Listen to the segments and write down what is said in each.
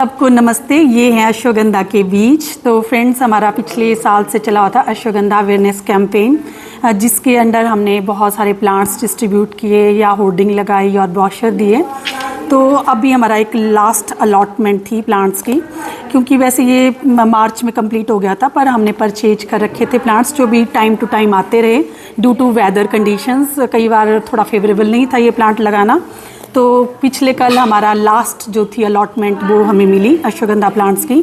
सबको नमस्ते। ये हैं अश्वगंधा के बीज। तो फ्रेंड्स, हमारा पिछले साल से चला हुआ था अश्वगंधा अवेयरनेस कैंपेन, जिसके अंडर हमने बहुत सारे प्लांट्स डिस्ट्रीब्यूट किए या होर्डिंग लगाई और ब्रोशर दिए। तो अभी हमारा एक लास्ट अलॉटमेंट थी प्लांट्स की, क्योंकि वैसे ये मार्च में कंप्लीट हो गया था, पर हमने परचेज कर रखे थे प्लांट्स जो भी टाइम टू टाइम आते रहे ड्यू टू वेदर कंडीशंस। कई बार थोड़ा फेवरेबल नहीं था ये प्लांट लगाना। तो पिछले कल हमारा लास्ट जो थी अलॉटमेंट वो हमें मिली अश्वगंधा प्लांट्स की,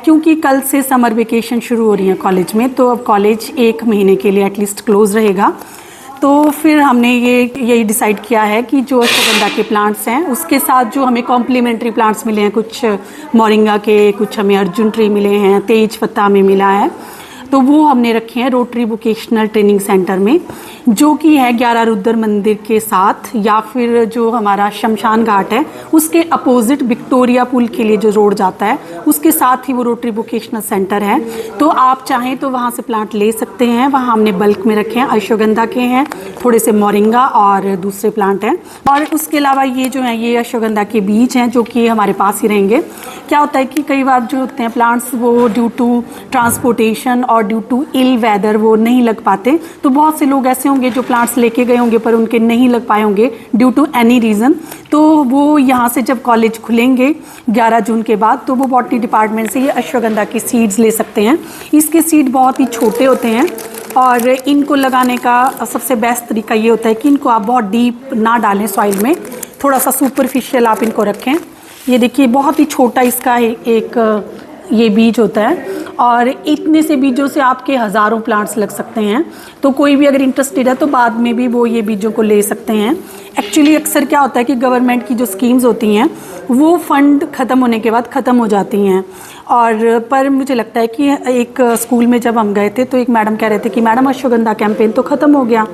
क्योंकि कल से समर वेकेशन शुरू हो रही है कॉलेज में। तो अब कॉलेज 1 महीने के लिए एटलीस्ट क्लोज रहेगा। तो फिर हमने यही डिसाइड किया है कि जो अश्वगंधा के प्लांट्स हैं उसके साथ जो हमें कॉम्प्लीमेंट्री प्लांट्स मिले हैं, कुछ मोरिंगा के, कुछ हमें अर्जुन ट्री मिले हैं, तेज पत्ता हमें मिला है, तो वो हमने रखे हैं रोटरी वोकेशनल ट्रेनिंग सेंटर में, जो कि है 11 रुद्र मंदिर के साथ, या फिर जो हमारा शमशान घाट है उसके अपोजिट विक्टोरिया पुल के लिए जो रोड जाता है उसके साथ ही वो रोटरी वोकेशनल सेंटर है। तो आप चाहें तो वहाँ से प्लांट ले सकते हैं। वहाँ हमने बल्क में रखे हैं, अश्वगंधा के हैं, थोड़े से मोरिंगा और दूसरे प्लांट हैं। और उसके अलावा ये जो है ये अश्वगंधा के बीज हैं, जो कि हमारे पास ही रहेंगे। क्या होता है कि कई बार जो होते हैं प्लांट्स वो ड्यू टू ट्रांसपोर्टेशन और ड्यू टू इल वेदर वो नहीं लग पाते। तो बहुत से लोग ऐसे होंगे जो प्लांट्स लेके गए होंगे पर उनके नहीं लग पाए होंगे ड्यू टू एनी रीज़न। तो वो यहाँ से जब कॉलेज खुलेंगे 11 जून के बाद, तो वो बॉटनी डिपार्टमेंट से ये अश्वगंधा की सीड्स ले सकते हैं। इसके सीड बहुत ही छोटे होते हैं और इनको लगाने का सबसे बेस्ट तरीका ये होता है कि इनको आप बहुत डीप ना डालें सॉइल में, थोड़ा सा सुपरफिशियल आप इनको रखें। ये देखिए बहुत ही छोटा इसका एक ये बीज होता है और इतने से बीजों से आपके हज़ारों प्लांट्स लग सकते हैं। तो कोई भी अगर इंटरेस्टेड है तो बाद में भी वो ये बीजों को ले सकते हैं। एक्चुअली अक्सर क्या होता है कि गवर्नमेंट की जो स्कीम्स होती हैं वो फंड ख़त्म होने के बाद ख़त्म हो जाती हैं। और पर मुझे लगता है कि एक स्कूल में जब हम गए थे तो एक मैडम कह रहे थे कि मैडम अश्वगंधा कैंपेन तो ख़त्म हो गया,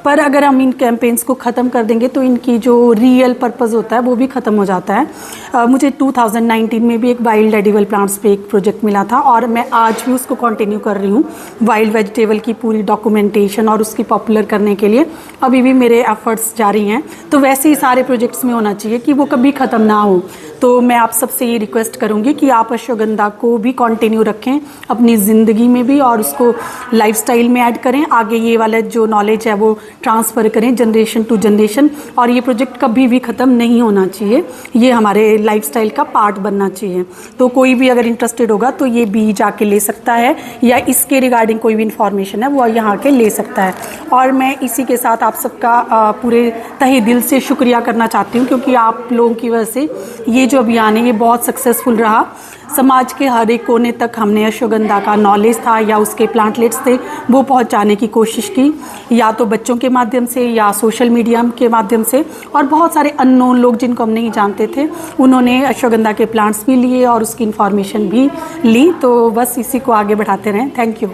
पर अगर हम इन कैंपेन्स को ख़त्म कर देंगे तो इनकी जो रियल पर्पस होता है वो भी ख़त्म हो जाता है। मुझे 2019 में भी एक वाइल्ड एडिबल प्लांट्स पे एक प्रोजेक्ट मिला था और मैं आज भी उसको कंटिन्यू कर रही हूँ। वाइल्ड वेजिटेबल की पूरी डॉक्यूमेंटेशन और उसकी पॉपुलर करने के लिए अभी भी मेरे एफर्ट्स जारी हैं। तो वैसे ही सारे प्रोजेक्ट्स में होना चाहिए कि वो कभी ख़त्म ना हो। तो मैं आप सबसे ये रिक्वेस्ट करूँगी कि आप अश्वगंधा को भी कंटिन्यू रखें अपनी ज़िंदगी में भी, और उसको लाइफस्टाइल में ऐड करें। आगे ये वाला जो नॉलेज है वो ट्रांसफ़र करें जनरेशन टू जनरेशन। और ये प्रोजेक्ट कभी भी ख़त्म नहीं होना चाहिए, ये हमारे लाइफस्टाइल का पार्ट बनना चाहिए। तो कोई भी अगर इंटरेस्टेड होगा तो ये बीज आके ले सकता है, या इसके रिगार्डिंग कोई भी इन्फॉर्मेशन है वो यहाँ के ले सकता है। और मैं इसी के साथ आप सबका पूरे तहे दिल से शुक्रिया करना चाहती हूँ, क्योंकि आप लोगों की वजह से ये जो अभियान है ये बहुत सक्सेसफुल रहा। समाज के हर एक कोने तक हमने अश्वगंधा का नॉलेज था या उसके प्लांटलेट्स थे वो पहुंचाने की कोशिश की, या तो बच्चों के माध्यम से या सोशल मीडिया के माध्यम से। और बहुत सारे अननोन लोग जिनको हम नहीं जानते थे उन्होंने अश्वगंधा के प्लांट्स भी लिए और उसकी इन्फॉर्मेशन भी ली। तो बस इसी को आगे बढ़ाते रहें। Thank you.